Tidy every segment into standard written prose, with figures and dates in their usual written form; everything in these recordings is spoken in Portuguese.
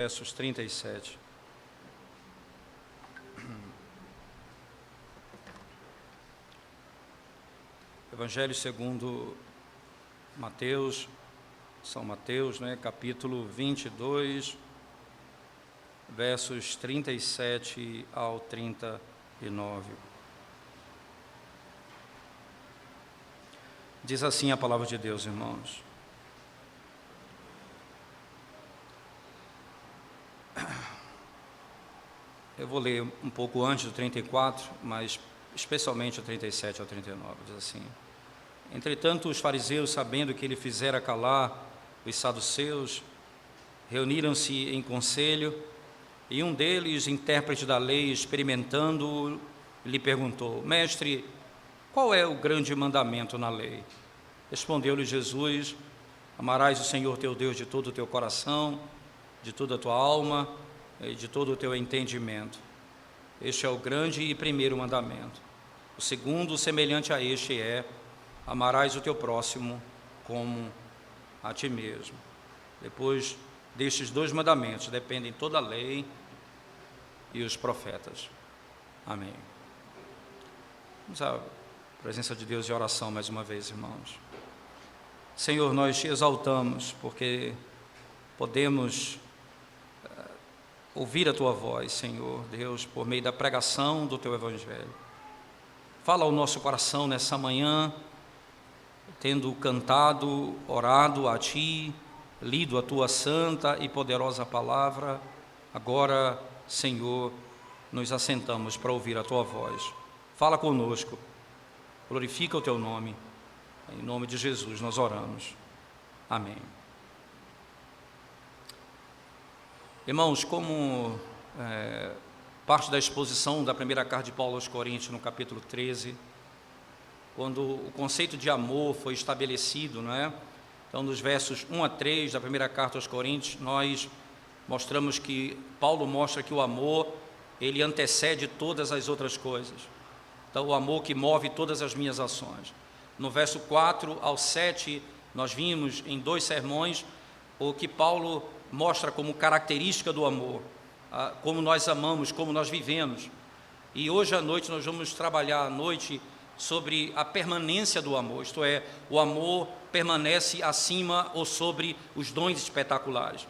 Versos 37. Evangelho segundo Mateus, São Mateus, capítulo 22, versos 37 ao 39. Diz assim a palavra de Deus, irmãos. Eu vou ler um pouco antes do 34, mas especialmente o 37 ao 39, diz assim: Entretanto, os fariseus, sabendo que ele fizera calar os saduceus, reuniram-se em conselho, e um deles, intérprete da lei, experimentando-o, lhe perguntou: Mestre, qual é o grande mandamento na lei? Respondeu-lhe Jesus: Amarás o Senhor teu Deus de todo o teu coração, de toda a tua alma e de todo o teu entendimento. Este é o grande e primeiro mandamento. O segundo, semelhante a este, é: amarás o teu próximo como a ti mesmo. Depois destes dois mandamentos dependem toda a lei e os profetas. Amém. Vamos à presença de Deus e oração mais uma vez, irmãos. Senhor, nós te exaltamos porque podemos ouvir a tua voz, Senhor Deus, por meio da pregação do teu evangelho. Fala ao nosso coração nessa manhã, tendo cantado, orado a ti, lido a tua santa e poderosa palavra. Agora, Senhor, nos assentamos para ouvir a tua voz. Fala conosco, glorifica o teu nome. Em nome de Jesus nós oramos. Amém. Irmãos, como parte da exposição da primeira carta de Paulo aos Coríntios, no capítulo 13, quando o conceito de amor foi estabelecido, Então, nos versos 1 a 3 da primeira carta aos Coríntios, nós mostramos que Paulo mostra que o amor, ele antecede todas as outras coisas. Então, o amor que move todas as minhas ações. No verso 4 ao 7, nós vimos em 2 sermões o que Paulo mostra como característica do amor, como nós amamos, como nós vivemos. E hoje à noite nós vamos trabalhar à noite sobre a permanência do amor, isto é, o amor permanece acima ou sobre os dons espetaculares.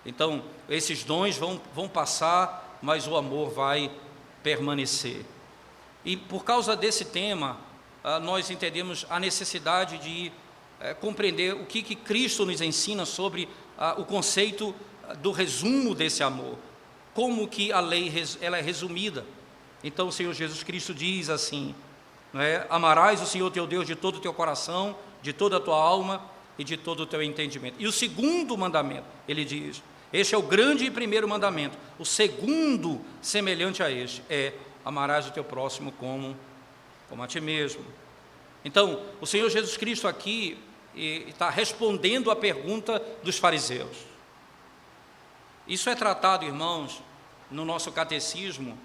Então, esses dons vão passar, mas o amor vai permanecer. E por causa desse tema, nós entendemos a necessidade de compreender o que Cristo nos ensina sobre o conceito do resumo desse amor, como que a lei ela é resumida. Então o Senhor Jesus Cristo diz assim, amarás o Senhor teu Deus de todo o teu coração, de toda a tua alma e de todo o teu entendimento. E o segundo mandamento, ele diz, este é o grande e primeiro mandamento. O segundo, semelhante a este, é: amarás o teu próximo como a ti mesmo. Então, o Senhor Jesus Cristo aqui está respondendo à pergunta dos fariseus. Isso é tratado, irmãos, no nosso catecismo,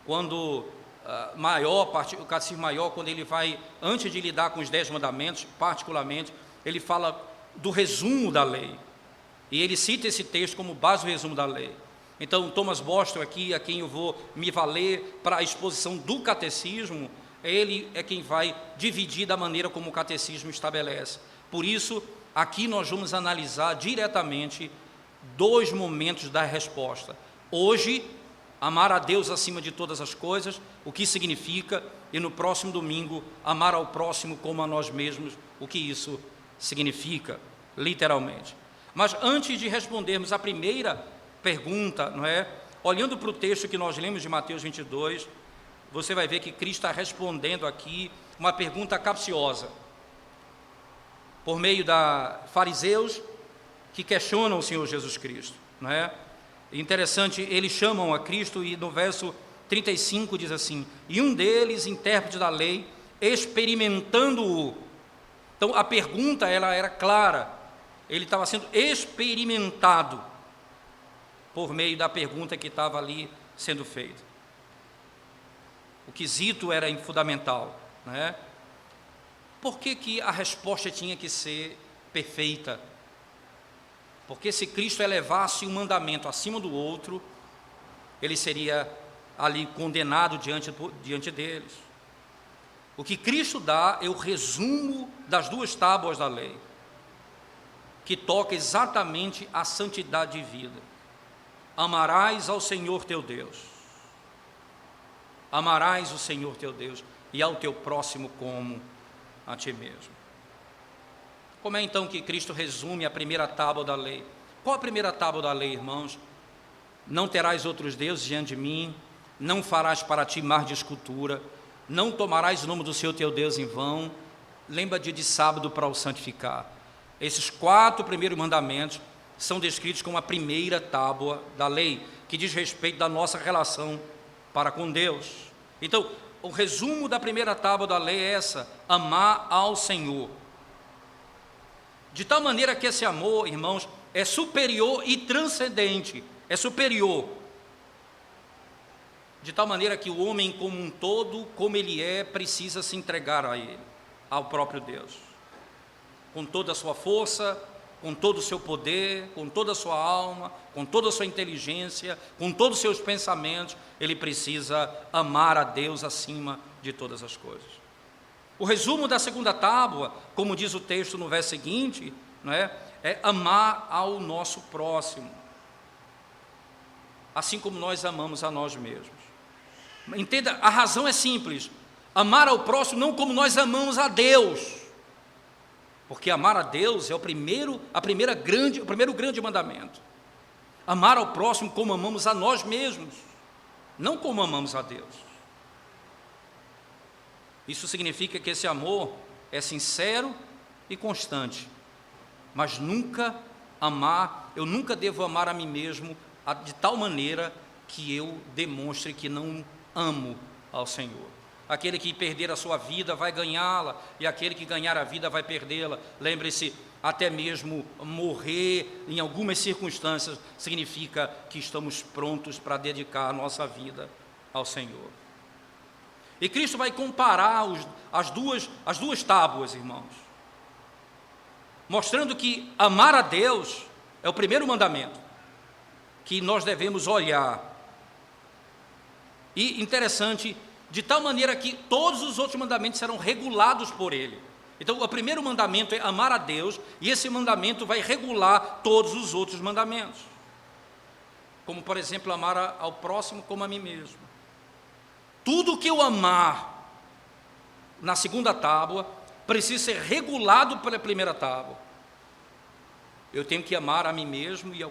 quando o catecismo maior, quando ele vai, antes de lidar com os 10 mandamentos, particularmente, ele fala do resumo da lei. E ele cita esse texto como base do resumo da lei. Então, Thomas Boston aqui, a quem eu vou me valer para a exposição do catecismo, ele é quem vai dividir da maneira como o catecismo estabelece. Por isso, aqui nós vamos analisar diretamente 2 momentos da resposta. Hoje, amar a Deus acima de todas as coisas, o que significa, e no próximo domingo, amar ao próximo como a nós mesmos, o que isso significa, literalmente. Mas antes de respondermos a primeira pergunta, olhando para o texto que nós lemos de Mateus 22, você vai ver que Cristo está respondendo aqui uma pergunta capciosa, por meio da fariseus que questionam o Senhor Jesus Cristo. Interessante, eles chamam a Cristo e no verso 35 diz assim: e um deles, intérprete da lei, experimentando-o. Então a pergunta ela era clara, ele estava sendo experimentado por meio da pergunta que estava ali sendo feita. O quesito era fundamental, Por que a resposta tinha que ser perfeita? Porque se Cristo elevasse um mandamento acima do outro, ele seria ali condenado diante deles. O que Cristo dá é o resumo das 2 tábuas da lei, que toca exatamente a santidade de vida. Amarás ao Senhor teu Deus. Amarás o Senhor teu Deus e ao teu próximo como a ti mesmo. Como é então que Cristo resume a primeira tábua da lei? Qual a primeira tábua da lei, irmãos? Não terás outros deuses diante de mim, não farás para ti mar de escultura, não tomarás o nome do Senhor teu Deus em vão, lembra dia de sábado para o santificar. Esses 4 primeiros mandamentos são descritos como a primeira tábua da lei, que diz respeito da nossa relação para com Deus. Então, o resumo da primeira tábua da lei é essa: amar ao Senhor. De tal maneira que esse amor, irmãos, é superior e transcendente, é superior. De tal maneira que o homem como um todo, como ele é, precisa se entregar a ele, ao próprio Deus. Com toda a sua força, com todo o seu poder, com toda a sua alma, com toda a sua inteligência, com todos os seus pensamentos, ele precisa amar a Deus acima de todas as coisas. O resumo da segunda tábua, como diz o texto no verso seguinte, não é amar ao nosso próximo, assim como nós amamos a nós mesmos. Entenda, a razão é simples: amar ao próximo não como nós amamos a Deus, porque amar a Deus é o primeiro grande mandamento. Amar ao próximo como amamos a nós mesmos, não como amamos a Deus. Isso significa que esse amor é sincero e constante, mas eu nunca devo amar a mim mesmo de tal maneira que eu demonstre que não amo ao Senhor. Aquele que perder a sua vida vai ganhá-la, e aquele que ganhar a vida vai perdê-la. Lembre-se, até mesmo morrer em algumas circunstâncias significa que estamos prontos para dedicar a nossa vida ao Senhor. E Cristo vai comparar as duas tábuas, irmãos, mostrando que amar a Deus é o primeiro mandamento que nós devemos olhar. E interessante, de tal maneira que todos os outros mandamentos serão regulados por ele. Então, o primeiro mandamento é amar a Deus, e esse mandamento vai regular todos os outros mandamentos. Como, por exemplo, amar ao próximo como a mim mesmo. Tudo que eu amar na segunda tábua precisa ser regulado pela primeira tábua. Eu tenho que amar a mim mesmo e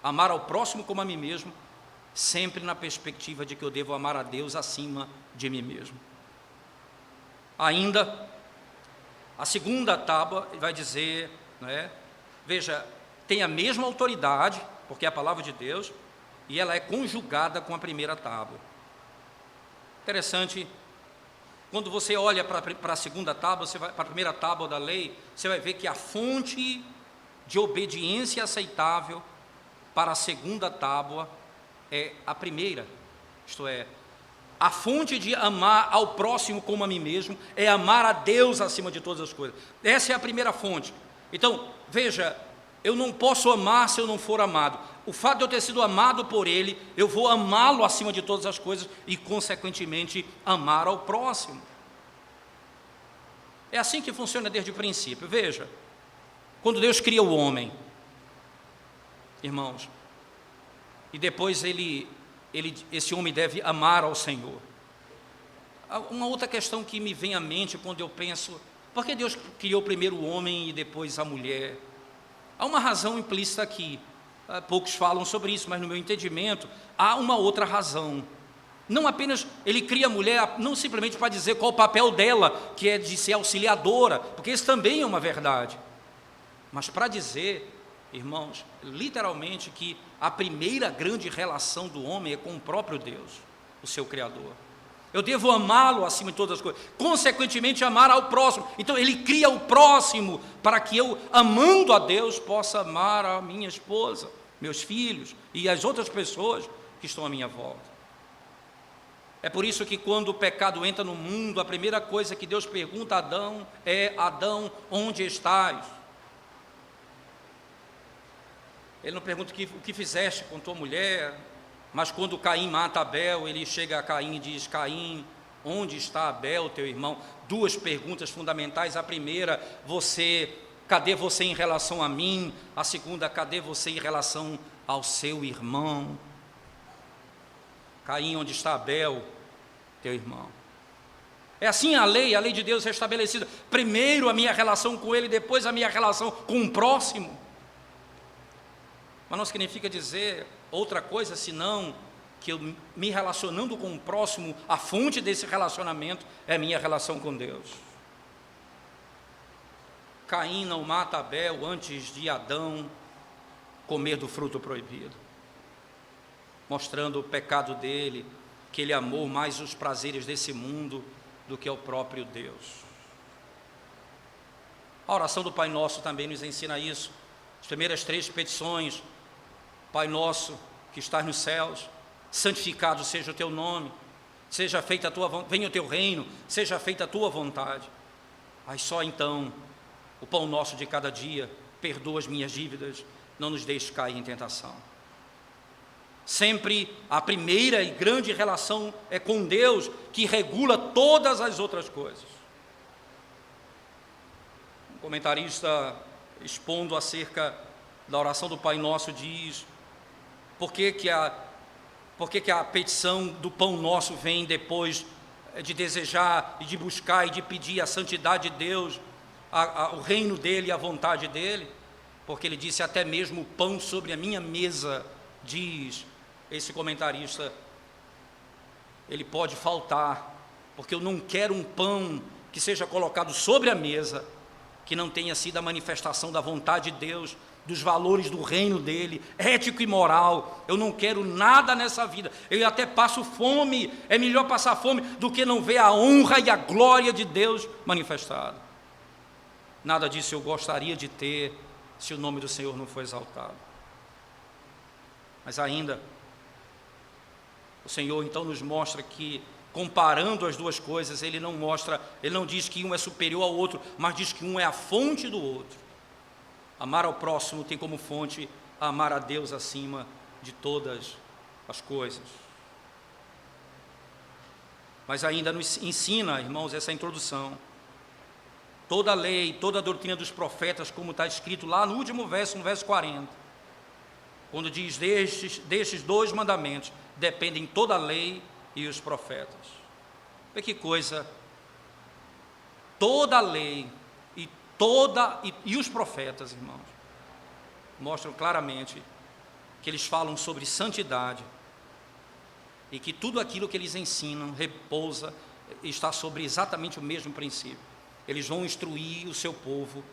amar ao próximo como a mim mesmo, sempre na perspectiva de que eu devo amar a Deus acima de mim mesmo. Ainda, a segunda tábua vai dizer, veja, tem a mesma autoridade, porque é a palavra de Deus, e ela é conjugada com a primeira tábua. Interessante, quando você olha para a segunda tábua, para a primeira tábua da lei, você vai ver que a fonte de obediência aceitável para a segunda tábua é a primeira, isto é, a fonte de amar ao próximo como a mim mesmo é amar a Deus acima de todas as coisas. Essa é a primeira fonte. Então, veja, eu não posso amar se eu não for amado. O fato de eu ter sido amado por Ele, eu vou amá-lo acima de todas as coisas e, consequentemente, amar ao próximo. É assim que funciona desde o princípio. Veja, quando Deus cria o homem, irmãos, e depois esse homem deve amar ao Senhor. Uma outra questão que me vem à mente quando eu penso, por que Deus criou primeiro o homem e depois a mulher? Há uma razão implícita aqui. Poucos falam sobre isso, mas no meu entendimento há uma outra razão. Não apenas ele cria a mulher, não simplesmente para dizer qual o papel dela, que é de ser auxiliadora, porque isso também é uma verdade, mas para dizer, irmãos, literalmente que a primeira grande relação do homem é com o próprio Deus, o seu Criador. Eu devo amá-lo acima de todas as coisas, consequentemente amar ao próximo. Então ele cria o próximo para que eu, amando a Deus, possa amar a minha esposa, meus filhos e as outras pessoas que estão à minha volta. É por isso que quando o pecado entra no mundo, a primeira coisa que Deus pergunta a Adão é: Adão, onde estás? ele não pergunta o que fizeste com tua mulher, mas quando Caim mata Abel, ele chega a Caim e diz: Caim, onde está Abel, teu irmão? Duas perguntas fundamentais. A primeira, cadê você em relação a mim? A segunda, cadê você em relação ao seu irmão? Caim, onde está Abel, teu irmão? É assim a lei de Deus é estabelecida. Primeiro a minha relação com ele, depois a minha relação com o próximo. Mas não significa dizer outra coisa senão que eu me relacionando com o próximo, a fonte desse relacionamento é a minha relação com Deus. Caim não mata Abel antes de Adão comer do fruto proibido, mostrando o pecado dele, que ele amou mais os prazeres desse mundo do que o próprio Deus. A oração do Pai Nosso também nos ensina isso. As primeiras 3 petições: Pai Nosso que estás nos céus, santificado seja o teu nome, seja feita a tua vontade, venha o teu reino, seja feita a tua vontade. Aí só então, o pão nosso de cada dia, perdoa as minhas dívidas, não nos deixes cair em tentação. Sempre a primeira e grande relação é com Deus, que regula todas as outras coisas. Um comentarista, expondo acerca da oração do Pai Nosso, diz: por que a petição do pão nosso vem depois de desejar e de buscar e de pedir a santidade de Deus, o reino dele e a vontade dele? Porque ele disse: até mesmo o pão sobre a minha mesa, diz esse comentarista, ele pode faltar, porque eu não quero um pão que seja colocado sobre a mesa, que não tenha sido a manifestação da vontade de Deus, dos valores do reino dele, ético e moral. Eu não quero nada nessa vida, eu até passo fome, é melhor passar fome do que não ver a honra e a glória de Deus manifestada. Nada disso eu gostaria de ter, se o nome do Senhor não for exaltado. Mas ainda, o Senhor então nos mostra que, comparando as duas coisas, ele não diz que um é superior ao outro, mas diz que um é a fonte do outro. Amar ao próximo tem como fonte amar a Deus acima de todas as coisas. Mas ainda nos ensina, irmãos, essa introdução. Toda a lei, toda a doutrina dos profetas, como está escrito lá no último verso, no verso 40, quando diz: destes 2 mandamentos dependem toda a lei e os profetas. Vê que coisa! Toda a lei e os profetas, irmãos, mostram claramente que eles falam sobre santidade e que tudo aquilo que eles ensinam repousa, está sobre exatamente o mesmo princípio. Eles vão instruir o seu povo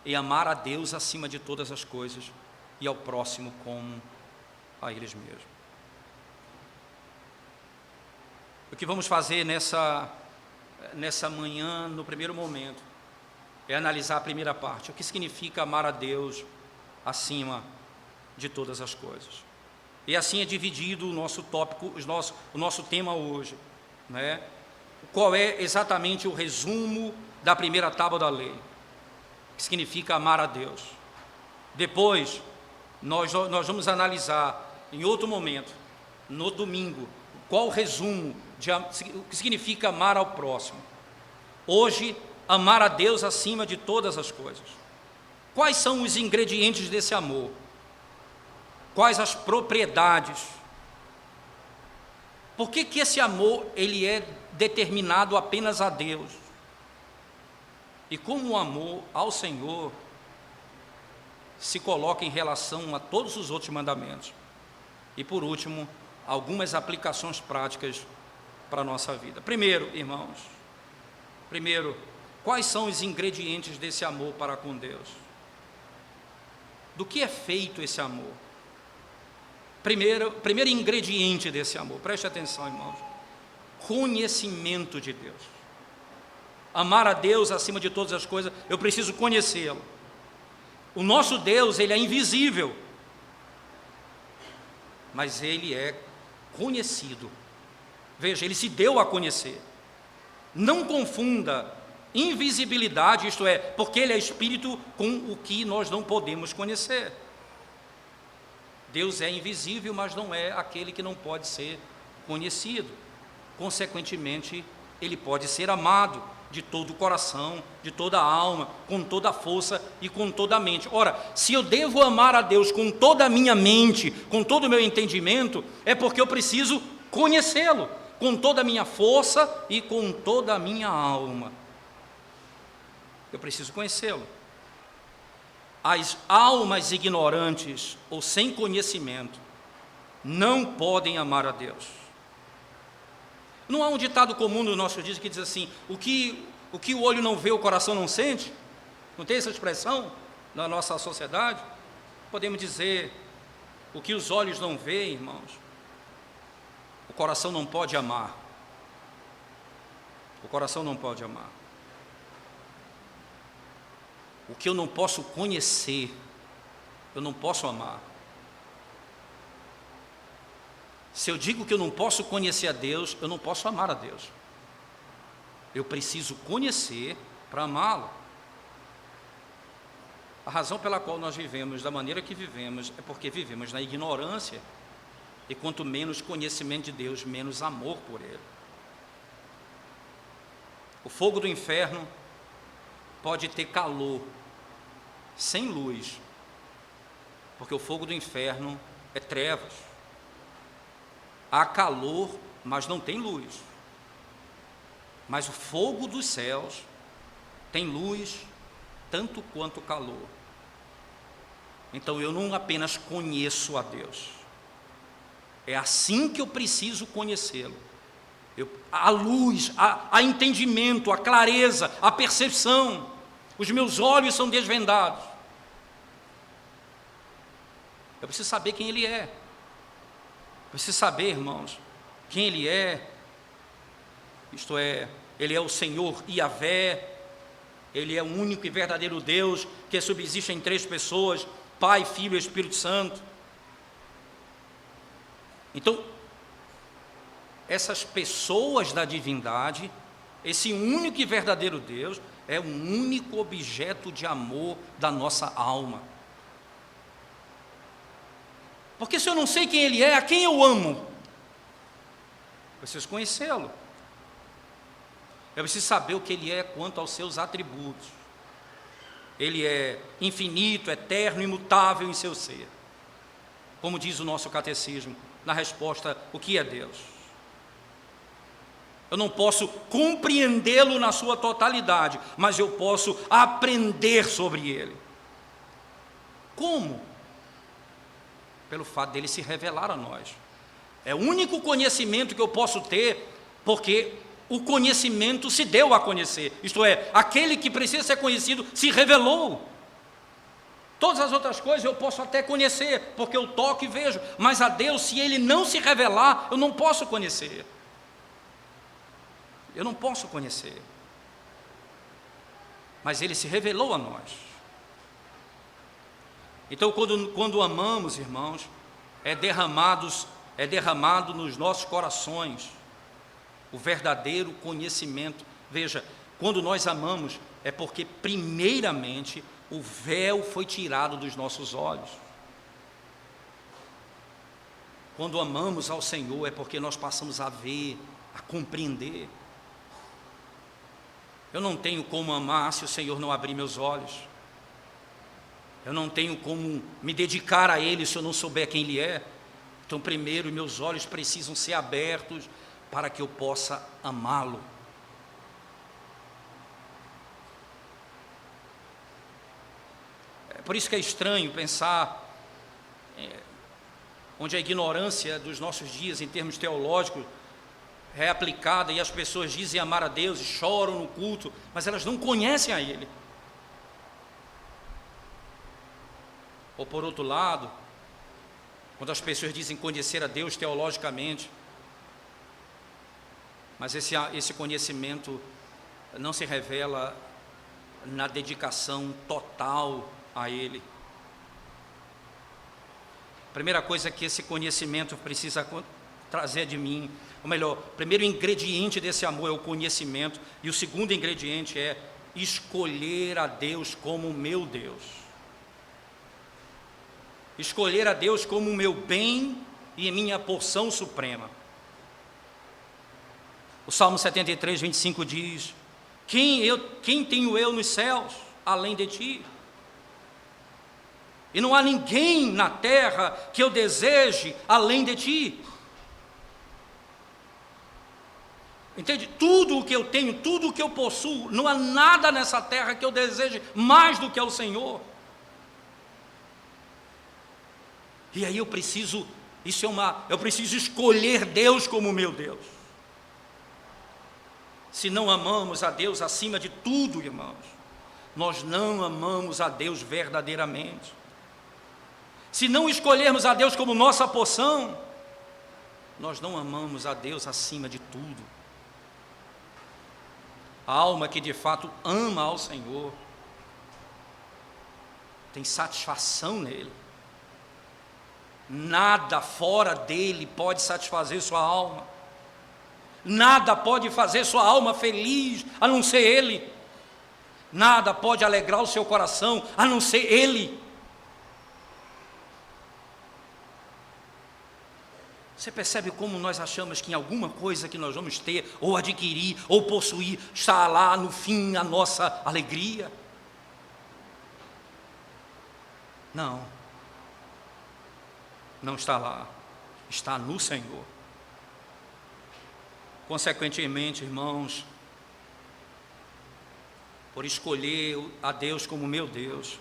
em amar a Deus acima de todas as coisas e ao próximo como a eles mesmos. O que vamos fazer nessa manhã, no primeiro momento, é analisar a primeira parte: o que significa amar a Deus acima de todas as coisas. E assim é dividido o nosso tópico, o nosso tema hoje, né? Qual é exatamente o resumo da primeira tábua da lei, que significa amar a Deus. Depois, nós vamos analisar em outro momento, no domingo, qual o resumo, o que significa amar ao próximo. Hoje, amar a Deus acima de todas as coisas. Quais são os ingredientes desse amor? Quais as propriedades? Por que esse amor ele é determinado apenas a Deus? E como o amor ao Senhor se coloca em relação a todos os outros mandamentos? E por último, algumas aplicações práticas para a nossa vida. Primeiro, irmãos, quais são os ingredientes desse amor para com Deus? Do que é feito esse amor? Primeiro ingrediente desse amor, preste atenção, irmãos: conhecimento de Deus. Amar a Deus acima de todas as coisas, eu preciso conhecê-lo. O nosso Deus, ele é invisível, mas ele é conhecido. Veja, ele se deu a conhecer. Não confunda invisibilidade, isto é, porque ele é espírito, com o que nós não podemos conhecer. Deus é invisível, mas não é aquele que não pode ser conhecido. Consequentemente, ele pode ser amado de todo o coração, de toda a alma, com toda a força e com toda a mente. Ora, se eu devo amar a Deus com toda a minha mente, com todo o meu entendimento, é porque eu preciso conhecê-lo, com toda a minha força e com toda a minha alma. Eu preciso conhecê-lo. As almas ignorantes ou sem conhecimento não podem amar a Deus. Não há um ditado comum nos nossos dias que diz assim: o que o olho não vê, o coração não sente? Não tem essa expressão na nossa sociedade? Podemos dizer: o que os olhos não veem, irmãos, o coração não pode amar. O coração não pode amar. O que eu não posso conhecer, eu não posso amar. Se eu digo que eu não posso conhecer a Deus, eu não posso amar a Deus. Eu preciso conhecer para amá-lo. A razão pela qual nós vivemos da maneira que vivemos é porque vivemos na ignorância. E quanto menos conhecimento de Deus, menos amor por Ele. O fogo do inferno pode ter calor, sem luz, porque o fogo do inferno é trevas. Há calor, mas não tem luz. Mas o fogo dos céus tem luz, tanto quanto calor. Então eu não apenas conheço a Deus, é assim que eu preciso conhecê-lo. A luz, a entendimento, a clareza, a percepção, os meus olhos são desvendados. Eu preciso saber quem Ele é. Eu preciso saber, irmãos, quem Ele é. Isto é, Ele é o Senhor Yahvé. Ele é o único e verdadeiro Deus que subsiste em três pessoas: Pai, Filho e Espírito Santo. Então, essas pessoas da divindade, esse único e verdadeiro Deus, é o único objeto de amor da nossa alma. Porque se eu não sei quem Ele é, a quem eu amo? Eu preciso conhecê-lo. Eu preciso saber o que Ele é quanto aos seus atributos. Ele é infinito, eterno, imutável em seu ser. Como diz o nosso catecismo, na resposta: o que é Deus? Eu não posso compreendê-lo na sua totalidade, mas eu posso aprender sobre Ele. Como? Pelo fato dele se revelar a nós. É o único conhecimento que eu posso ter, porque o conhecimento se deu a conhecer. Isto é, aquele que precisa ser conhecido se revelou. Todas as outras coisas eu posso até conhecer, porque eu toco e vejo, mas a Deus, se Ele não se revelar, eu não posso conhecer. Eu não posso conhecer. Mas Ele se revelou a nós. Então, quando amamos, irmãos, é derramado nos nossos corações o verdadeiro conhecimento. Veja, quando nós amamos, é porque primeiramente o véu foi tirado dos nossos olhos. Quando amamos ao Senhor, é porque nós passamos a ver, a compreender. Eu não tenho como amar se o Senhor não abrir meus olhos. Eu não tenho como me dedicar a Ele se eu não souber quem Ele é. Então, primeiro, meus olhos precisam ser abertos para que eu possa amá-lo. É por isso que é estranho pensar onde a ignorância dos nossos dias, em termos teológicos, é aplicada e as pessoas dizem amar a Deus e choram no culto, mas elas não conhecem a Ele. Ou por outro lado, quando as pessoas dizem conhecer a Deus teologicamente, mas esse conhecimento não se revela na dedicação total a Ele. A primeira coisa que esse conhecimento precisa trazer de mim, ou melhor, o primeiro ingrediente desse amor é o conhecimento, e o segundo ingrediente é escolher a Deus como meu Deus. escolher a Deus como o meu bem e minha porção suprema. O Salmo 73, 25 diz: quem tenho eu nos céus, além de ti? E não há ninguém na terra que eu deseje além de ti. Entende? Tudo o que eu tenho, tudo o que eu possuo, não há nada nessa terra que eu deseje mais do que ao Senhor. E aí eu preciso escolher Deus como meu Deus. Se não amamos a Deus acima de tudo, irmãos, nós não amamos a Deus verdadeiramente. Se não escolhermos a Deus como nossa porção, nós não amamos a Deus acima de tudo. A alma que de fato ama ao Senhor tem satisfação nele. Nada fora dele pode satisfazer sua alma. Nada pode fazer sua alma feliz a não ser ele. Nada pode alegrar o seu coração a não ser ele. Você percebe como nós achamos que em alguma coisa que nós vamos ter, ou adquirir, ou possuir, está lá no fim a nossa alegria? Não. Não está lá. Está no Senhor. Consequentemente, irmãos, por escolher a Deus como meu Deus,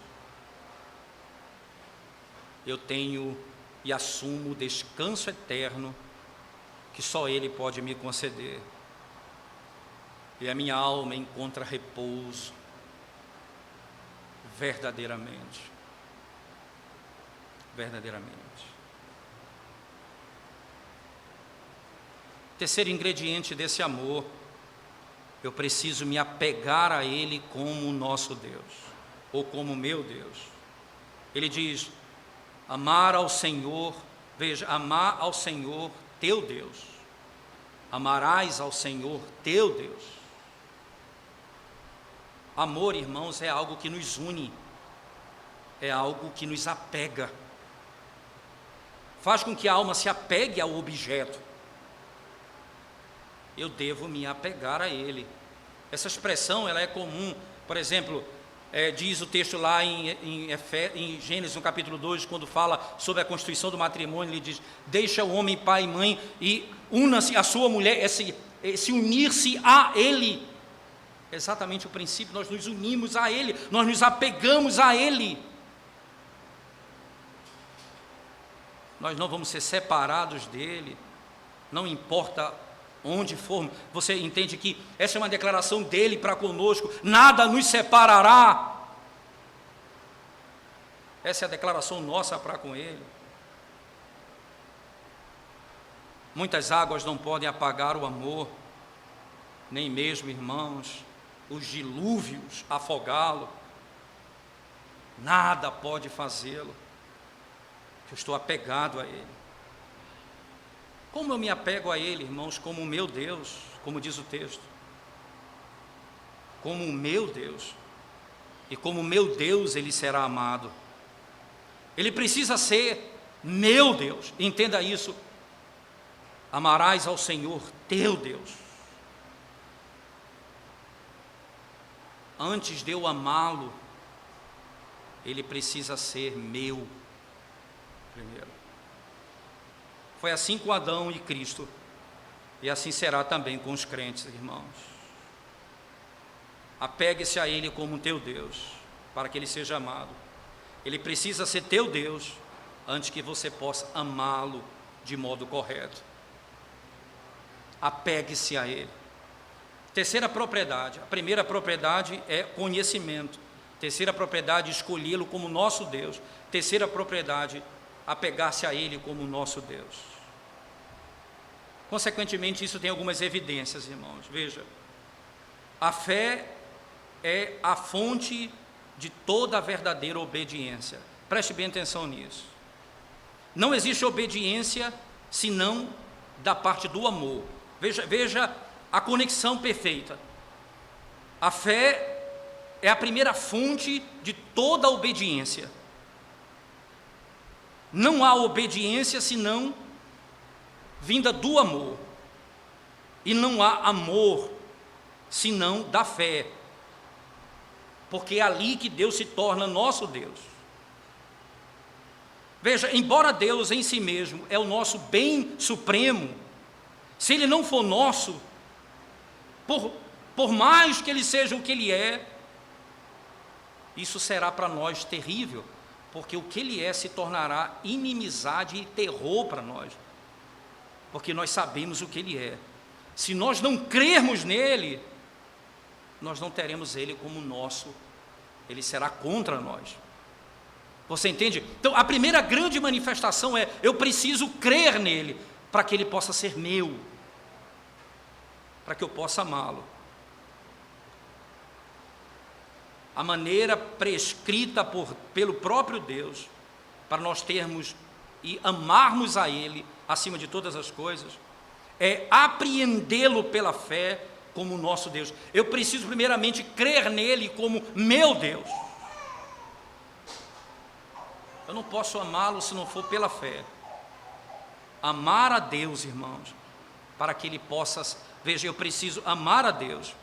eu tenho e assumo o descanso eterno que só Ele pode me conceder. E a minha alma encontra repouso verdadeiramente. Verdadeiramente. Terceiro ingrediente desse amor, eu preciso me apegar a Ele como o nosso Deus, ou como meu Deus. Ele diz: amar ao Senhor, veja, amar ao Senhor teu Deus, amarás ao Senhor teu Deus. Amor, irmãos, é algo que nos une, é algo que nos apega, faz com que a alma se apegue ao objeto. Eu devo me apegar a ele. Essa expressão ela é comum, por exemplo, diz o texto lá em Gênesis, no capítulo 2, quando fala sobre a constituição do matrimônio, ele diz: deixa o homem pai e mãe e una-se a sua mulher, se unir-se a ele. Exatamente o princípio, nós nos unimos a ele, nós nos apegamos a ele. Nós não vamos ser separados dele, não importa onde formos. Você entende que essa é uma declaração dele para conosco: nada nos separará. Essa é a declaração nossa para com ele. Muitas águas não podem apagar o amor, nem mesmo, irmãos, os dilúvios afogá-lo. Nada pode fazê-lo. Eu estou apegado a ele. Como eu me apego a ele, irmãos? Como o meu Deus, como diz o texto. Como o meu Deus. E como o meu Deus ele será amado. Ele precisa ser meu Deus. Entenda isso. Amarás ao Senhor teu Deus. Antes de eu amá-lo, ele precisa ser meu primeiro. Foi assim com Adão e Cristo, e assim será também com os crentes, irmãos. Apegue-se a ele como teu Deus, para que ele seja amado. Ele precisa ser teu Deus, antes que você possa amá-lo de modo correto. Apegue-se a ele. Terceira propriedade. A primeira propriedade é conhecimento. Terceira propriedade, escolhê-lo como nosso Deus. Terceira propriedade, apegar-se a ele como nosso Deus. Consequentemente, isso tem algumas evidências, irmãos. Veja, a fé é a fonte de toda a verdadeira obediência. Preste bem atenção nisso. Não existe obediência senão da parte do amor. Veja a conexão perfeita. A fé é a primeira fonte de toda a obediência. Não há obediência senão vinda do amor. E não há amor senão da fé. Porque é ali que Deus se torna nosso Deus. Veja, embora Deus em si mesmo é o nosso bem supremo, se Ele não for nosso, por mais que Ele seja o que Ele é, isso será para nós terrível, porque o que Ele é se tornará inimizade e terror para nós, porque nós sabemos o que Ele é. Se nós não crermos nele, nós não teremos Ele como nosso, Ele será contra nós. Você entende? Então, a primeira grande manifestação é: eu preciso crer nele, para que ele possa ser meu, para que eu possa amá-lo. A maneira prescrita pelo próprio Deus, para nós termos e amarmos a Ele, acima de todas as coisas, é apreendê-lo pela fé como nosso Deus. Eu preciso primeiramente crer nele como meu Deus. Eu não posso amá-lo se não for pela fé. Amar a Deus, irmãos, para que Ele possa... Veja, eu preciso amar a Deus.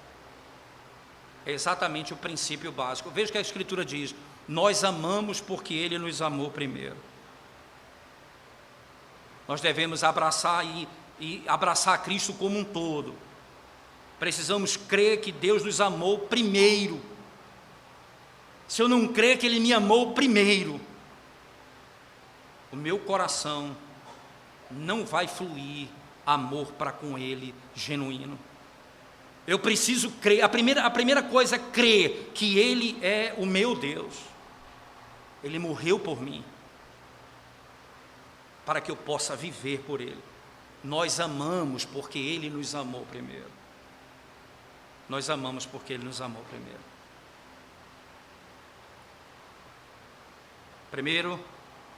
É exatamente o princípio básico. Veja que a Escritura diz: nós amamos porque Ele nos amou primeiro. Nós devemos abraçar e abraçar Cristo como um todo. Precisamos crer que Deus nos amou primeiro. Se eu não crer que Ele me amou primeiro, o meu coração não vai fluir amor para com Ele genuíno. Eu preciso crer. A primeira coisa é crer que Ele é o meu Deus. Ele morreu por mim, para que eu possa viver por Ele. Nós amamos porque Ele nos amou primeiro. Nós amamos porque Ele nos amou primeiro.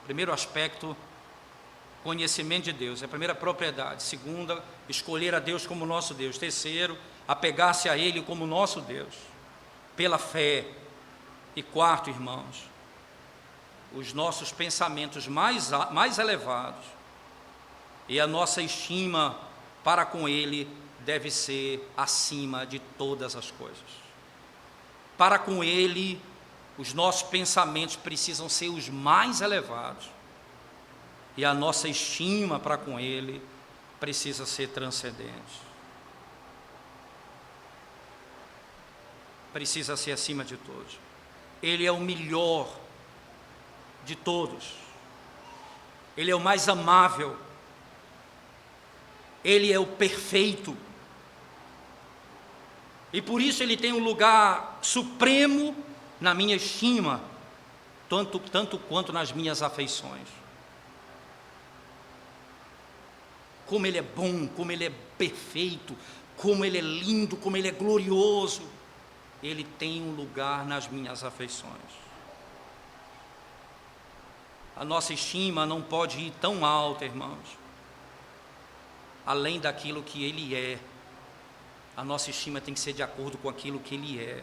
Primeiro aspecto, conhecimento de Deus, é a primeira propriedade. Segunda, escolher a Deus como nosso Deus. Terceiro, apegar-se a Ele como nosso Deus, pela fé. E quarto, irmãos, os nossos pensamentos mais elevados e a nossa estima para com Ele deve ser acima de todas as coisas. Para com Ele, os nossos pensamentos precisam ser os mais elevados, e a nossa estima para com Ele precisa ser transcendente. Precisa ser acima de todos. Ele é o melhor de todos. Ele é o mais amável. Ele é o perfeito. E por isso Ele tem um lugar supremo na minha estima, tanto quanto nas minhas afeições. Como Ele é bom, como Ele é perfeito, como Ele é lindo, como Ele é glorioso. Ele tem um lugar nas minhas afeições. A nossa estima não pode ir tão alta, irmãos, além daquilo que Ele é. A nossa estima tem que ser de acordo com aquilo que Ele é.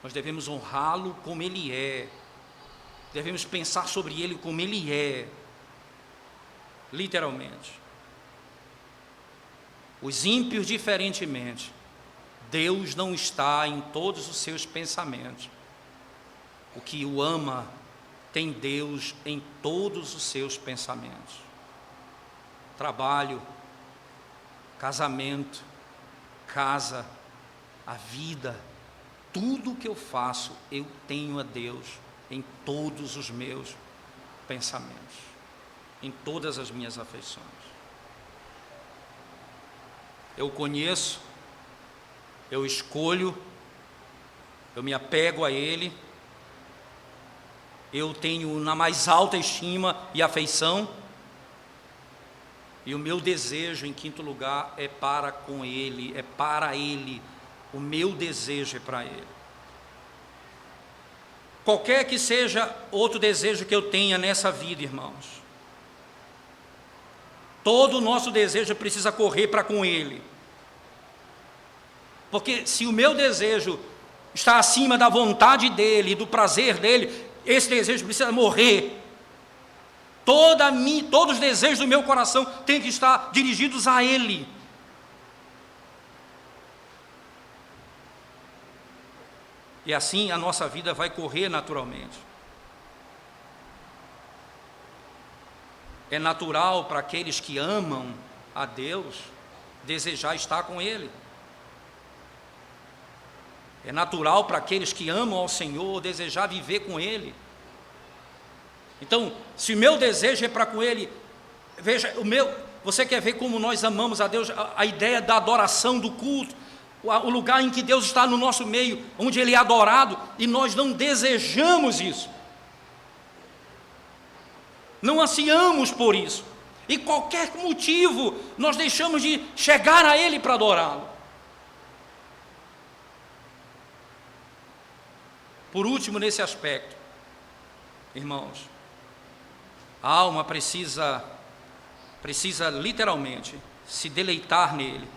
Nós devemos honrá-lo como Ele é. Devemos pensar sobre Ele como Ele é. Literalmente. Os ímpios, diferentemente. Deus não está em todos os seus pensamentos. O que o ama tem Deus em todos os seus pensamentos. Trabalho, casamento, casa, a vida, tudo que eu faço, eu tenho a Deus em todos os meus pensamentos, em todas as minhas afeições. Eu conheço, eu escolho, eu me apego a Ele, eu tenho na mais alta estima e afeição, e o meu desejo, em quinto lugar, é para com Ele, é para Ele. O meu desejo é para Ele. Qualquer que seja outro desejo que eu tenha nessa vida, irmãos, todo o nosso desejo precisa correr para com Ele. Porque se o meu desejo está acima da vontade dEle, do prazer dEle, esse desejo precisa morrer. Todos os desejos do meu coração têm que estar dirigidos a Ele. E assim a nossa vida vai correr naturalmente. É natural para aqueles que amam a Deus desejar estar com Ele. É natural para aqueles que amam ao Senhor desejar viver com Ele. Então, se o meu desejo é para com Ele, veja, você quer ver como nós amamos a Deus, a ideia da adoração, do culto, o lugar em que Deus está no nosso meio, onde Ele é adorado, e nós não desejamos isso. Não ansiamos por isso. E qualquer motivo, nós deixamos de chegar a Ele para adorá-lo. Por último, nesse aspecto, irmãos, a alma precisa literalmente se deleitar nele,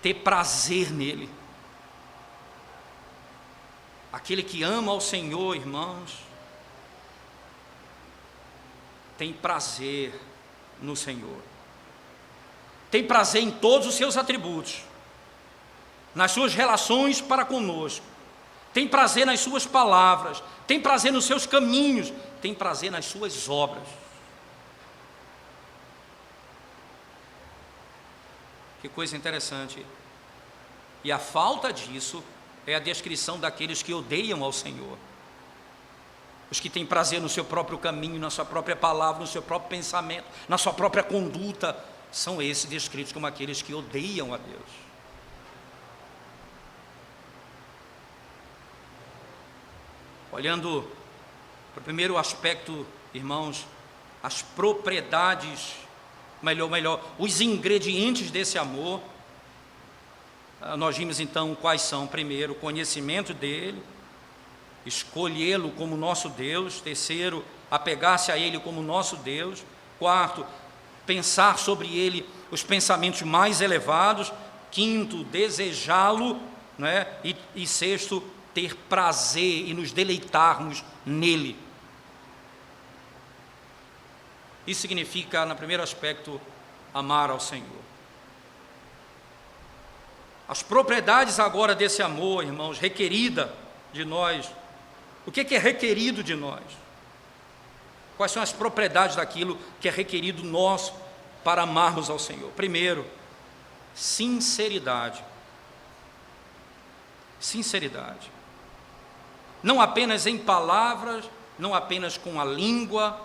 ter prazer nele. Aquele que ama ao Senhor, irmãos, tem prazer no Senhor, tem prazer em todos os seus atributos, nas suas relações para conosco, tem prazer nas suas palavras, tem prazer nos seus caminhos, tem prazer nas suas obras. Que coisa interessante. E a falta disso é a descrição daqueles que odeiam ao Senhor. Os que têm prazer no seu próprio caminho, na sua própria palavra, no seu próprio pensamento, na sua própria conduta, são esses descritos como aqueles que odeiam a Deus. Olhando para o primeiro aspecto, irmãos, as propriedades, os ingredientes desse amor, nós vimos então quais são. Primeiro, o conhecimento dele, escolhê-lo como nosso Deus. Terceiro, apegar-se a ele como nosso Deus. Quarto, pensar sobre ele os pensamentos mais elevados. Quinto, desejá-lo, né? E sexto, ter prazer e nos deleitarmos nele. Isso significa, no primeiro aspecto, amar ao Senhor. As propriedades agora desse amor, irmãos, requerida de nós. O que é requerido de nós? Quais são as propriedades daquilo que é requerido nosso para amarmos ao Senhor? Primeiro, sinceridade. Sinceridade. Não apenas em palavras, não apenas com a língua,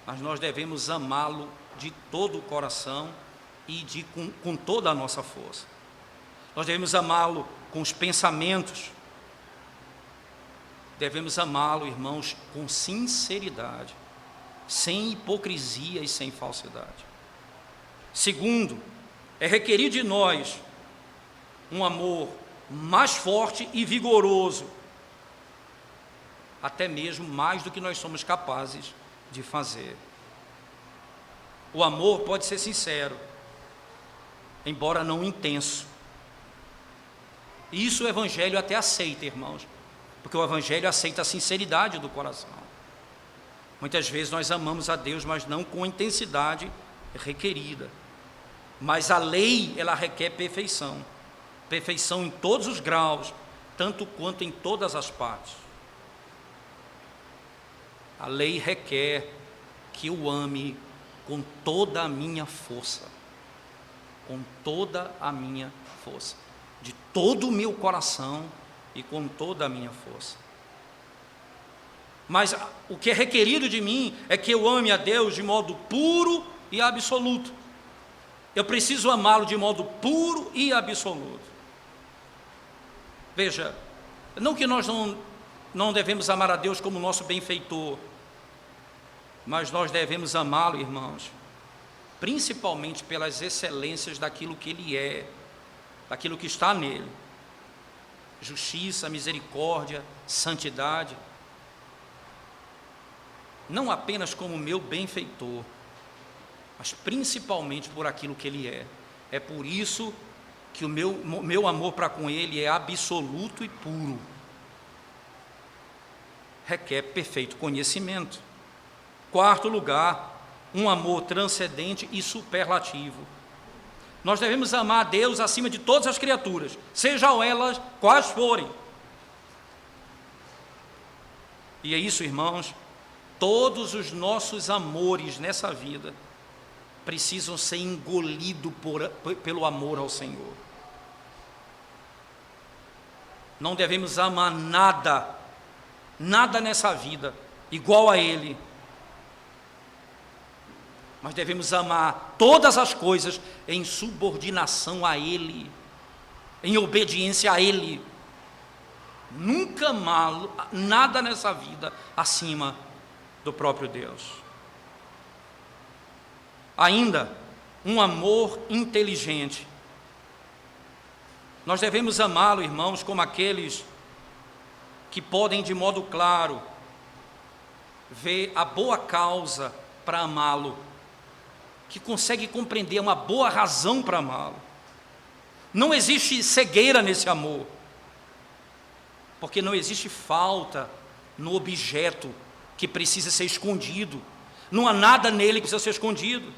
mas nós devemos amá-lo de todo o coração e com toda a nossa força. Nós devemos amá-lo com os pensamentos. Devemos amá-lo, irmãos, com sinceridade, sem hipocrisia e sem falsidade. Segundo, é requerido de nós um amor mais forte e vigoroso, até mesmo mais do que nós somos capazes de fazer. O amor pode ser sincero, embora não intenso. E isso o Evangelho até aceita, irmãos, porque o Evangelho aceita a sinceridade do coração. Muitas vezes nós amamos a Deus, mas não com a intensidade requerida. Mas a lei, ela requer perfeição. Perfeição em todos os graus, tanto quanto em todas as partes. A lei requer que eu ame com toda a minha força. Com toda a minha força. De todo o meu coração e com toda a minha força. Mas o que é requerido de mim é que eu ame a Deus de modo puro e absoluto. Eu preciso amá-lo de modo puro e absoluto. Veja, não que nós não devemos amar a Deus como nosso benfeitor, mas nós devemos amá-lo, irmãos, principalmente pelas excelências daquilo que Ele é, daquilo que está nele. Justiça, misericórdia, santidade. Não apenas como meu benfeitor, mas principalmente por aquilo que Ele é. É por isso que o meu amor para com Ele é absoluto e puro. requer perfeito conhecimento. Quarto lugar, um amor transcendente e superlativo. Nós devemos amar a Deus acima de todas as criaturas, sejam elas quais forem. E é isso, irmãos, todos os nossos amores nessa vida precisam ser engolidos pelo amor ao Senhor. Não devemos amar nada nessa vida igual a Ele, mas devemos amar todas as coisas em subordinação a Ele, em obediência a Ele. Nunca amar nada nessa vida acima do próprio Deus. Ainda, um amor inteligente. Nós devemos amá-lo, irmãos, como aqueles que podem de modo claro ver a boa causa para amá-lo, que consegue compreender uma boa razão para amá-lo. Não existe cegueira nesse amor, porque não existe falta no objeto que precisa ser escondido. Não há nada nele que precisa ser escondido.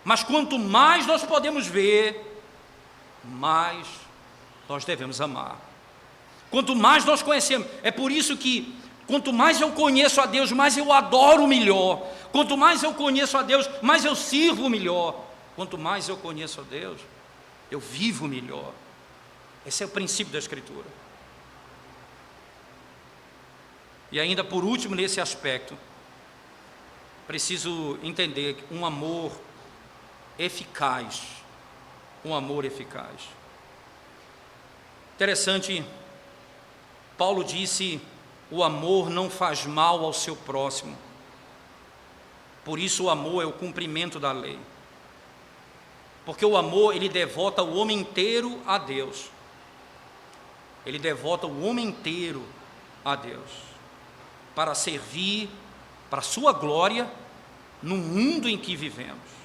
Mas quanto mais nós podemos ver, mais nós devemos amar. Quanto mais nós conhecemos, é por isso que quanto mais eu conheço a Deus, mais eu adoro melhor. Quanto mais eu conheço a Deus, mais eu sirvo melhor. Quanto mais eu conheço a Deus, eu vivo melhor. Esse é o princípio da Escritura. E ainda por último nesse aspecto, preciso entender que um amor eficaz, Interessante, Paulo disse, o amor não faz mal ao seu próximo, por isso o amor é o cumprimento da lei, porque o amor, ele devota o homem inteiro a Deus, para servir, para a sua glória, no mundo em que vivemos.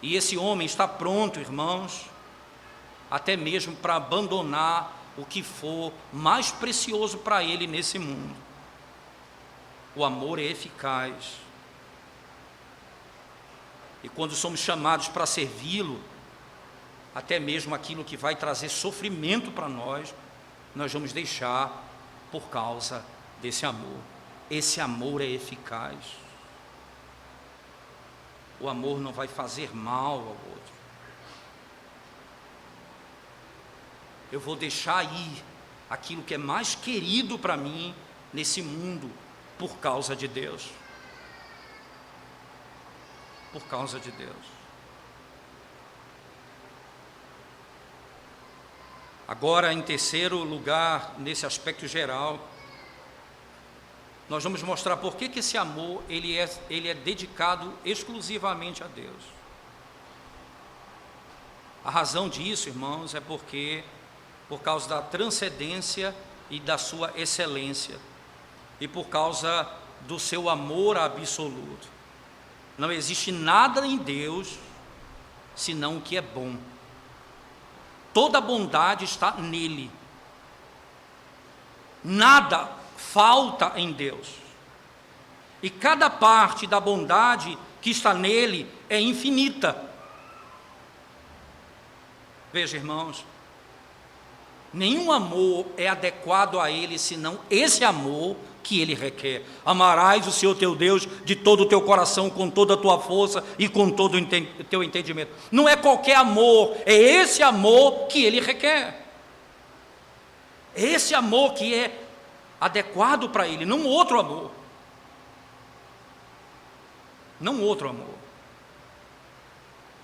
E esse homem está pronto, irmãos, até mesmo para abandonar o que for mais precioso para ele nesse mundo. O amor é eficaz. E quando somos chamados para servi-lo, até mesmo aquilo que vai trazer sofrimento para nós vamos deixar por causa desse amor. Esse amor é eficaz. O amor não vai fazer mal ao outro. Eu vou deixar ir aquilo que é mais querido para mim nesse mundo por causa de Deus. Por causa de Deus. Agora, em terceiro lugar, nesse aspecto geral, nós vamos mostrar por que esse amor ele é dedicado exclusivamente a Deus. A razão disso, irmãos, é por causa da transcendência e da sua excelência, e por causa do seu amor absoluto. Não existe nada em Deus senão o que é bom. Toda a bondade está nele. Nada falta em Deus. E cada parte da bondade que está nele é infinita. Veja, irmãos, nenhum amor é adequado a ele, senão esse amor que ele requer. Amarás o Senhor teu Deus de todo o teu coração, com toda a tua força e com todo o teu entendimento. Não é qualquer amor, é esse amor que ele requer. É esse amor que é adequado para ele, não outro amor. Não outro amor.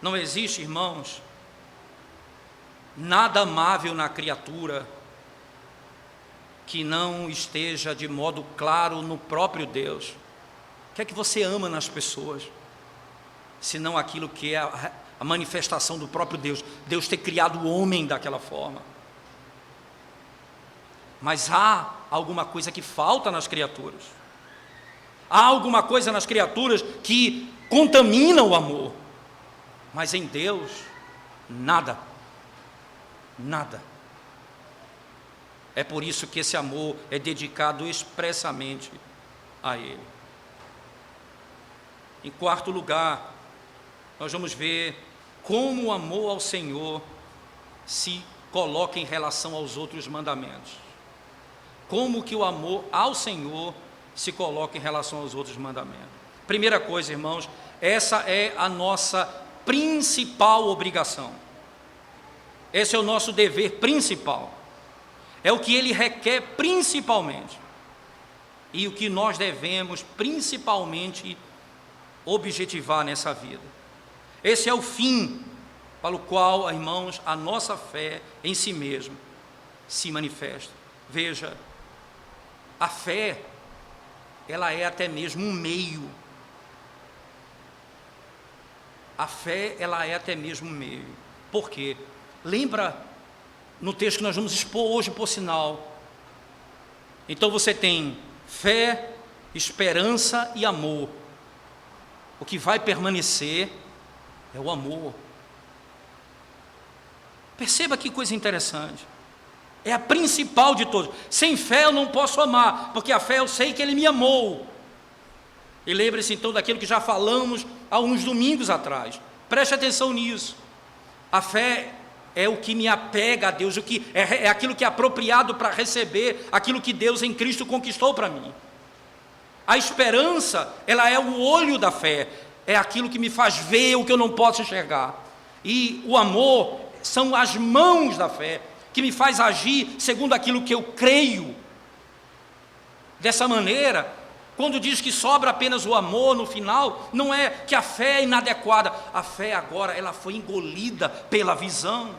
Não existe, irmãos, nada amável na criatura que não esteja de modo claro no próprio Deus. O que é que você ama nas pessoas, senão aquilo que é a manifestação do próprio Deus? Deus ter criado o homem daquela forma. Mas há alguma coisa que falta nas criaturas. Há alguma coisa nas criaturas que contamina o amor. Mas em Deus, nada. Nada. É por isso que esse amor é dedicado expressamente a Ele. Em quarto lugar, nós vamos ver como o amor ao Senhor se coloca em relação aos outros mandamentos. Como que o amor ao Senhor se coloca em relação aos outros mandamentos. Primeira coisa, irmãos, essa é a nossa principal obrigação. Esse é o nosso dever principal. É o que Ele requer principalmente. E o que nós devemos principalmente objetivar nessa vida. Esse é o fim para o qual, irmãos, a nossa fé em si mesmo se manifesta. Veja, a fé, ela é até mesmo um meio. A fé, ela é até mesmo um meio. Por quê? Lembra no texto que nós vamos expor hoje, por sinal. Então você tem fé, esperança e amor. O que vai permanecer é o amor. Perceba que coisa interessante. É a principal de todas. Sem fé eu não posso amar, porque a fé eu sei que Ele me amou. E lembre-se então daquilo que já falamos há uns domingos atrás. Preste atenção nisso. A fé é o que me apega a Deus, é aquilo que é apropriado para receber aquilo que Deus em Cristo conquistou para mim. A esperança, ela é o olho da fé, é aquilo que me faz ver o que eu não posso enxergar. E o amor são as mãos da fé, que me faz agir segundo aquilo que eu creio. Dessa maneira, quando diz que sobra apenas o amor no final, não é que a fé é inadequada, a fé agora ela foi engolida pela visão.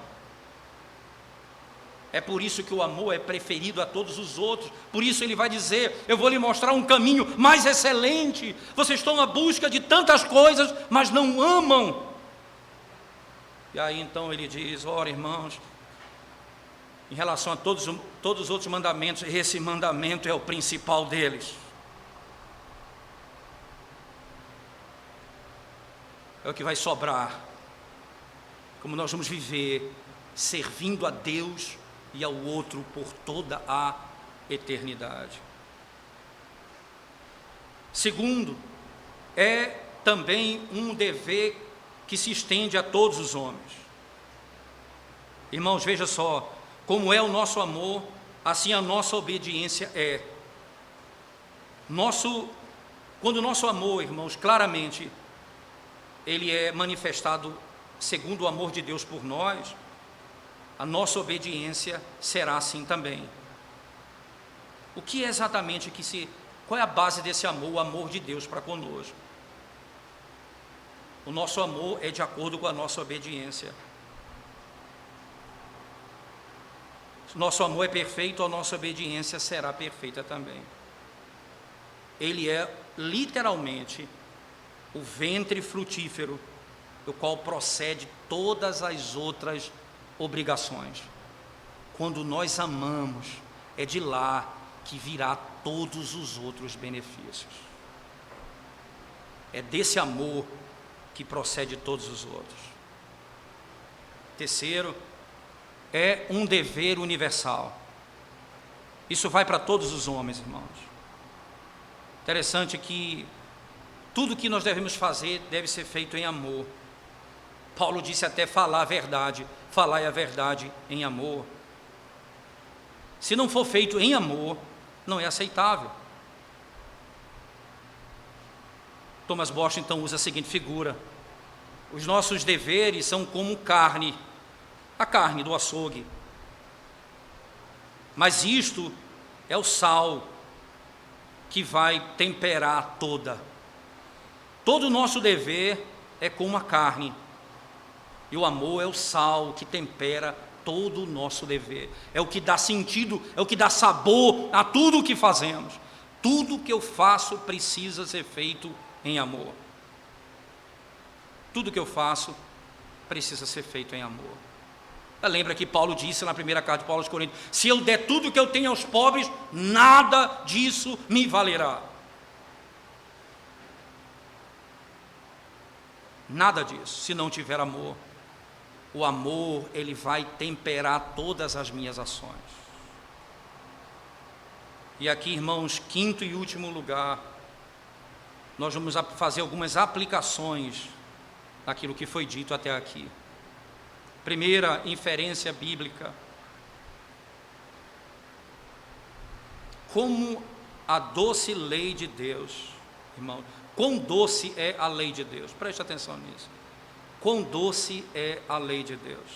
É por isso que o amor é preferido a todos os outros. Por isso ele vai dizer, eu vou lhe mostrar um caminho mais excelente. Vocês estão à busca de tantas coisas, mas não amam. E aí então ele diz, ora irmãos, em relação a todos os outros mandamentos, esse mandamento é o principal deles. É o que vai sobrar. Como nós vamos viver servindo a Deus e ao outro por toda a eternidade. Segundo, é também um dever que se estende a todos os homens. Irmãos, veja só, como é o nosso amor, assim a nossa obediência é. Quando o nosso amor, irmãos, claramente, ele é manifestado segundo o amor de Deus por nós, a nossa obediência será assim também. O que é exatamente qual é a base desse amor, o amor de Deus para conosco? O nosso amor é de acordo com a nossa obediência. Nosso amor é perfeito, a nossa obediência será perfeita também. Ele é literalmente o ventre frutífero, do qual procede todas as outras obrigações. Quando nós amamos, é de lá que virá todos os outros benefícios. É desse amor que procede todos os outros. Terceiro, é um dever universal. Isso vai para todos os homens, irmãos. Interessante que tudo que nós devemos fazer deve ser feito em amor. Paulo disse até falar a verdade, falai a verdade em amor. Se não for feito em amor, não é aceitável. Thomas Bosch então usa a seguinte figura: os nossos deveres são como carne, a carne do açougue. Mas isto é o sal que vai temperar todo o nosso dever é como a carne, e o amor é o sal que tempera todo o nosso dever, é o que dá sentido, é o que dá sabor a tudo o que fazemos. Tudo que eu faço precisa ser feito em amor. Tudo que eu faço precisa ser feito em amor. Lembra que Paulo disse na primeira carta de Paulo aos Coríntios: se eu der tudo que eu tenho aos pobres, nada disso me valerá. Nada disso, se não tiver amor. O amor, ele vai temperar todas as minhas ações. E aqui, irmãos, quinto e último lugar, nós vamos fazer algumas aplicações daquilo que foi dito até aqui. Primeira inferência bíblica: como a doce lei de Deus, irmão, quão doce é a lei de Deus, preste atenção nisso. Quão doce é a lei de Deus,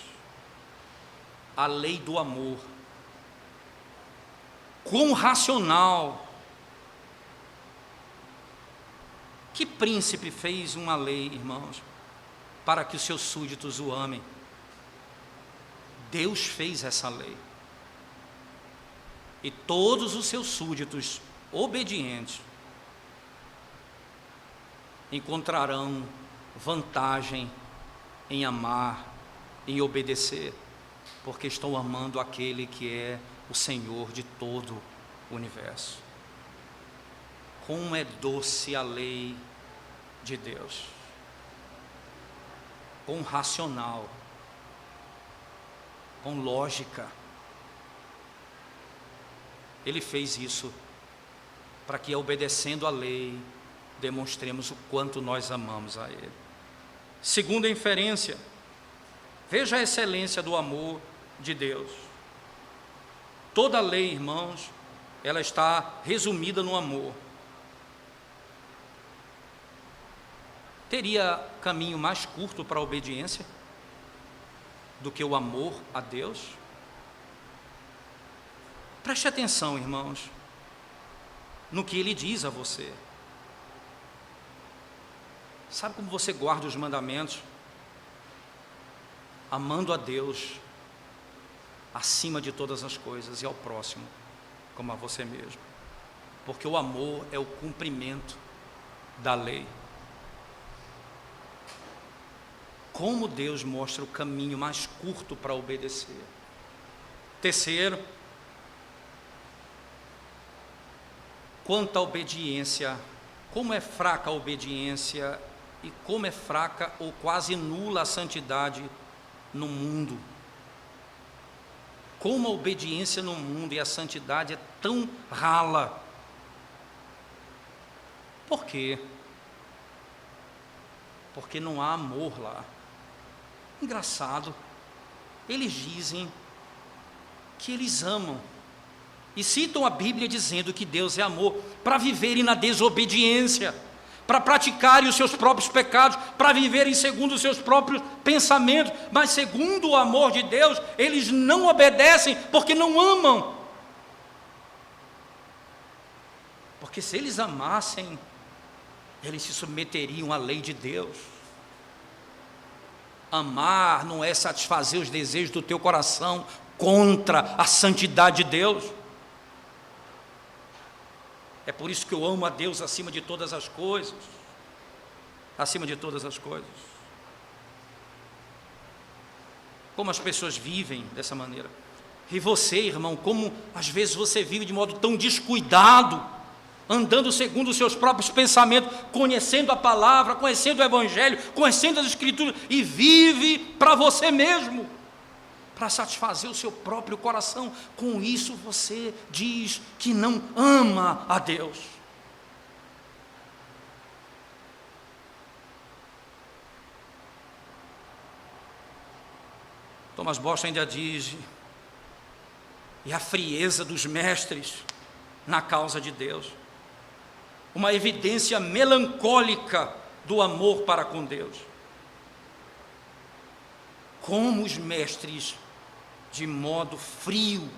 a lei do amor. Quão racional. Que príncipe fez uma lei, irmãos, para que os seus súditos o amem? Deus fez essa lei. E todos os seus súditos obedientes encontrarão vantagem em amar, em obedecer, porque estão amando aquele que é o Senhor de todo o universo. Como é doce a lei de Deus, com racional, com lógica. Ele fez isso para que, obedecendo a lei, demonstremos o quanto nós amamos a Ele. Segunda inferência: veja a excelência do amor de Deus. Toda lei, irmãos, ela está resumida no amor. Teria caminho mais curto para a obediência do que o amor a Deus? Preste atenção, irmãos, no que Ele diz a você. Sabe como você guarda os mandamentos? Amando a Deus acima de todas as coisas e ao próximo como a você mesmo, porque o amor é o cumprimento da lei. Como Deus mostra o caminho mais curto para obedecer. Terceiro, quanto à obediência, como é fraca a obediência e como é fraca ou quase nula a santidade no mundo. Como a obediência no mundo e a santidade é tão rala. Por quê? Porque não há amor lá. Engraçado, eles dizem que eles amam e citam a Bíblia dizendo que Deus é amor, para viverem na desobediência, para praticarem os seus próprios pecados, para viverem segundo os seus próprios pensamentos, mas segundo o amor de Deus, eles não obedecem porque não amam. Porque se eles amassem, eles se submeteriam à lei de Deus. Amar não é satisfazer os desejos do teu coração contra a santidade de Deus. É por isso que eu amo a Deus acima de todas as coisas. Acima de todas as coisas. Como as pessoas vivem dessa maneira. E você, irmão, como às vezes você vive de modo tão descuidado, andando segundo os seus próprios pensamentos, conhecendo a palavra, conhecendo o Evangelho, conhecendo as Escrituras, e vive para você mesmo, para satisfazer o seu próprio coração. Com isso você diz que não ama a Deus. Thomas Bosch ainda diz: e a frieza dos mestres na causa de Deus, uma evidência melancólica do amor para com Deus. Como os mestres, de modo frio,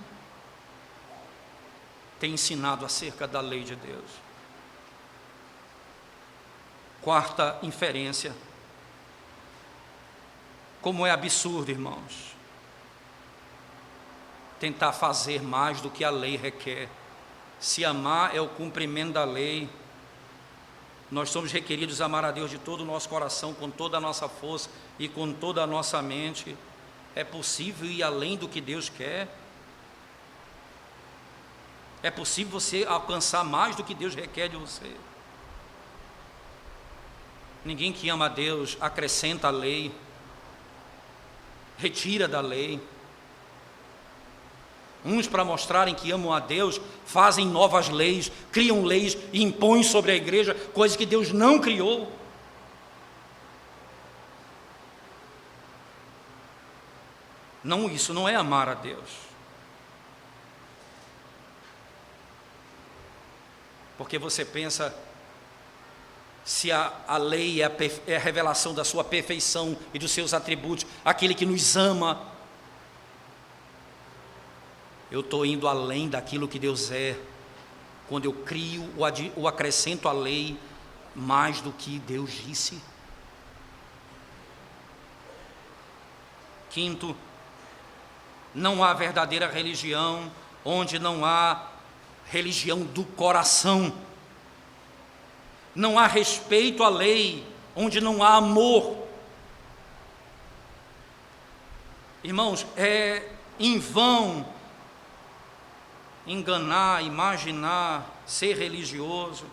têm ensinado acerca da lei de Deus. Quarta inferência: como é absurdo, irmãos, tentar fazer mais do que a lei requer. Se amar é o cumprimento da lei, nós somos requeridos a amar a Deus de todo o nosso coração, com toda a nossa força e com toda a nossa mente. É possível ir além do que Deus quer? É possível você alcançar mais do que Deus requer de você? Ninguém que ama a Deus acrescenta a lei, retira da lei. Uns, para mostrarem que amam a Deus, fazem novas leis, criam leis e impõem sobre a igreja coisas que Deus não criou. Não, isso não é amar a Deus. Porque você pensa, se a lei é a revelação da sua perfeição e dos seus atributos, aquele que nos ama, eu estou indo além daquilo que Deus é, quando eu crio ou acrescento à lei mais do que Deus disse. Quinto, não há verdadeira religião onde não há religião do coração. Não há respeito à lei onde não há amor. Irmãos, é em vão enganar, imaginar, ser religioso,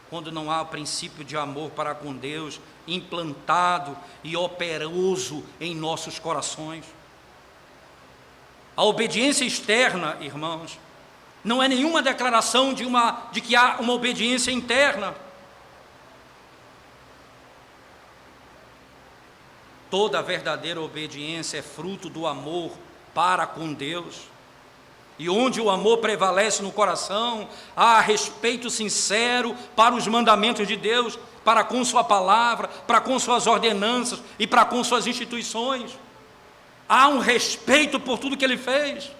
quando não há o princípio de amor para com Deus implantado e operoso em nossos corações. A obediência externa, irmãos, não é nenhuma declaração de que há uma obediência interna. Toda verdadeira obediência é fruto do amor para com Deus. E onde o amor prevalece no coração, há respeito sincero para os mandamentos de Deus, para com sua palavra, para com suas ordenanças e para com suas instituições. Há um respeito por tudo que Ele fez.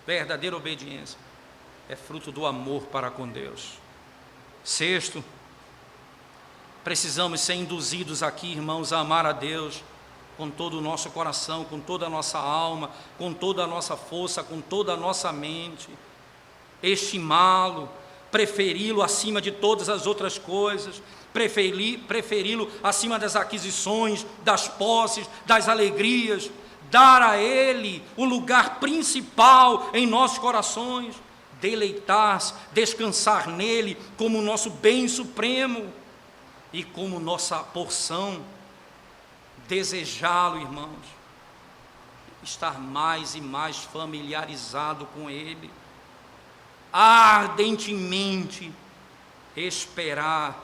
Verdadeira obediência é fruto do amor para com Deus. Sexto, precisamos ser induzidos aqui, irmãos, a amar a Deus com todo o nosso coração, com toda a nossa alma, com toda a nossa força, com toda a nossa mente, estimá-lo, preferi-lo acima de todas as outras coisas, preferi-lo acima das aquisições, das posses, das alegrias, dar a Ele o lugar principal em nossos corações, deleitar-se, descansar nele como o nosso bem supremo e como nossa porção, desejá-lo, irmãos, estar mais e mais familiarizado com Ele, ardentemente esperar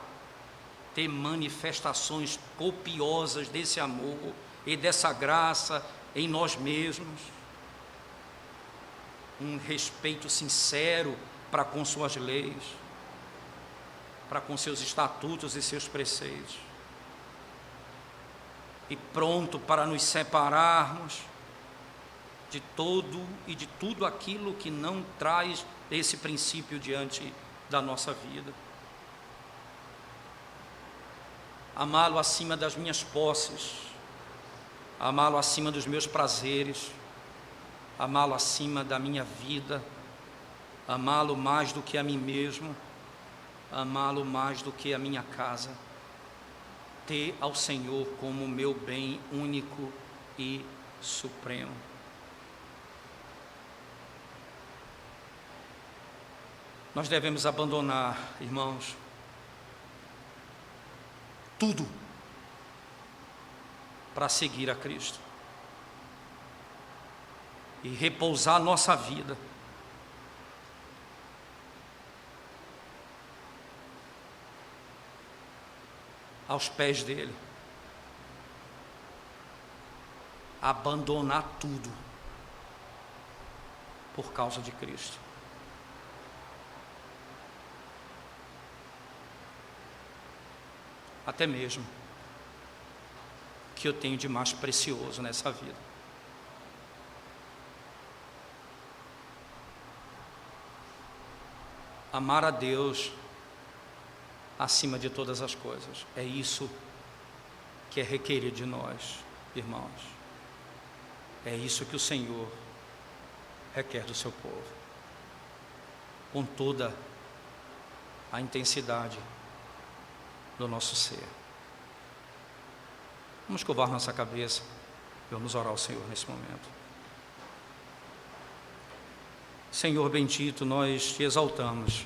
ter manifestações copiosas desse amor e dessa graça em nós mesmos, um respeito sincero para com suas leis, para com seus estatutos e seus preceitos, e pronto para nos separarmos de todo e de tudo aquilo que não traz esse princípio diante da nossa vida. Amá-lo acima das minhas posses, amá-lo acima dos meus prazeres, amá-lo acima da minha vida, amá-lo mais do que a mim mesmo, amá-lo mais do que a minha casa, ter ao Senhor como meu bem único e supremo. Nós devemos abandonar, irmãos, tudo para seguir a Cristo e repousar nossa vida aos pés dele, abandonar tudo por causa de Cristo. Até mesmo que eu tenho de mais precioso nessa vida. Amar a Deus acima de todas as coisas. É isso que é requerido de nós, irmãos. É isso que o Senhor requer do seu povo, com toda a intensidade do nosso ser. Vamos curvar nossa cabeça, vamos orar ao Senhor nesse momento. Senhor bendito, nós te exaltamos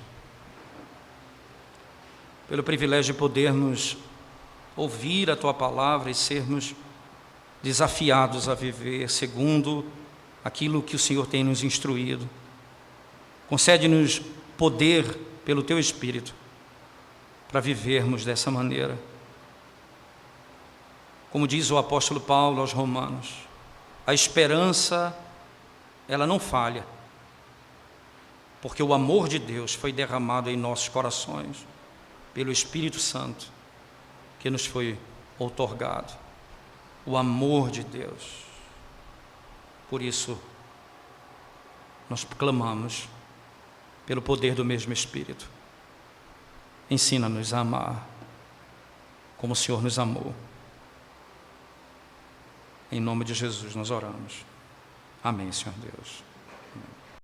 pelo privilégio de podermos ouvir a Tua palavra e sermos desafiados a viver segundo aquilo que o Senhor tem nos instruído. Concede-nos poder pelo Teu Espírito para vivermos dessa maneira. Como diz o apóstolo Paulo aos Romanos, a esperança, ela não falha, porque o amor de Deus foi derramado em nossos corações pelo Espírito Santo que nos foi outorgado. O amor de Deus. Por isso, nós clamamos pelo poder do mesmo Espírito. Ensina-nos a amar como o Senhor nos amou. Em nome de Jesus nós oramos. Amém, Senhor Deus.